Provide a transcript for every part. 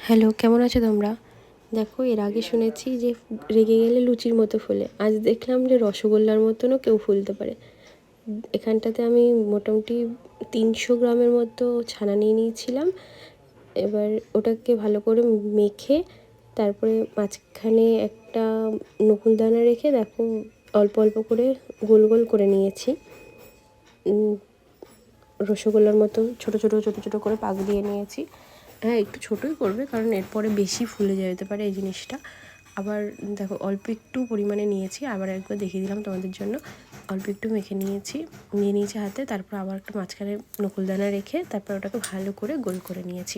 Hello, কেমন আছো তোমরা? দেখো, এর আগে শুনেছি যে রেগে গেলে লুচির মতো ফোলে। আজ দেখলাম যে রসগোল্লার মতনও কেউ ফুলতে পারে। এখানটাতে আমি মোটামুটি 300 গ্রামের মতো ছানা নিয়ে নিয়েছিলাম। এবার ওটাকে ভালো করে মেখে তারপরে মাঝখানে একটা নকুলদানা রেখে দেখো অল্প অল্প করে গোল গোল করে নিয়েছি। রসগোল্লার মতো ছোটো ছোটো ছোটো ছোটো করে পাক দিয়ে নিয়েছি। হ্যাঁ, একটু ছোটোই করবে, কারণ এরপরে বেশি ফুলে যেতে পারে এই জিনিসটা। আবার দেখো, অল্প একটু পরিমাণে নিয়েছি, আবার একবার দেখিয়ে দিলাম তোমাদের জন্য। অল্প একটু মেখে নিয়ে নিয়েছি হাতে, তারপর আবার একটা মাঝখানে নকুলদানা রেখে তারপর ওটাকে ভালো করে গোল করে নিয়েছি।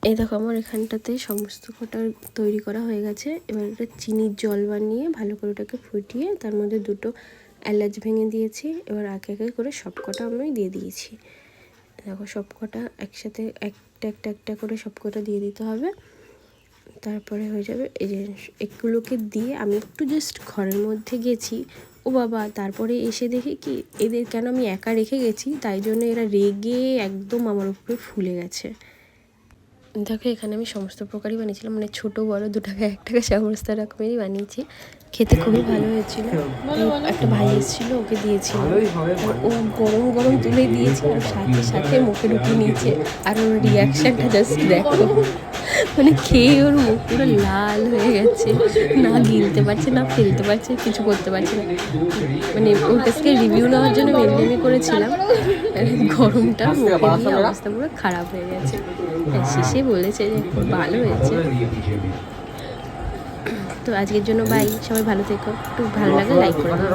এই দেখো, আমার এখানটাতে সমস্ত কটা তৈরি করা হয়ে গেছে। এবার এটা চিনির জল বানিয়ে ভালো করে ওটাকে ফুটিয়ে তার মধ্যে 2টো এলাচ ভেঙে দিয়েছি। এবার একে একে করে সব কটা আমি দিয়ে দিয়েছি। দেখো, সব কটা একসাথে একটা একটা একটা করে সব কটা দিয়ে দিতে হবে। তারপরে হয়ে যাবে। এই যে এগুলোকে দিয়ে আমি একটু জাস্ট ঘরের মধ্যে গেছি, ও বাবা, তারপরে এসে দেখি কি এদের কেন আমি একা রেখে গেছি, তাই জন্য এরা রেগে একদম আমার উপরে ফুলে গেছে। দেখো, এখানে আমি সমস্ত প্রকারই বানিয়েছিলাম, মানে ছোটো বড়ো 2 টাকা 1 টাকা সমস্ত রকমেরই বানিয়েছি। খেতে খুবই ভালো হয়েছিল। একটা ভাই এসেছিলো, ওকে দিয়েছিল, ও গরম গরম তুলে দিয়েছে আর সাথে সাথে মুখে ঢুকিয়ে নিয়েছে। আর ওর রিয়াকশানটা জাস্ট দেখো, মানে খেয়ে ওর মুখ পুরো লাল হয়ে গেছে, না গিলতে পারছে না ফেলতে পারছে, কিছু করতে পারছে না। মানে ওর কাছ থেকে রিভিউ নেওয়ার জন্য এমনি করেছিলাম, গরমটা মুখে দিয়ে অবস্থা পুরো খারাপ হয়ে গেছে। শেষে বলেছে যে খুব ভালো হয়েছে। তো আজকের জন্য বাই, সবাই ভালো থেকো, একটু ভালো লাগলে লাইক করে দিও।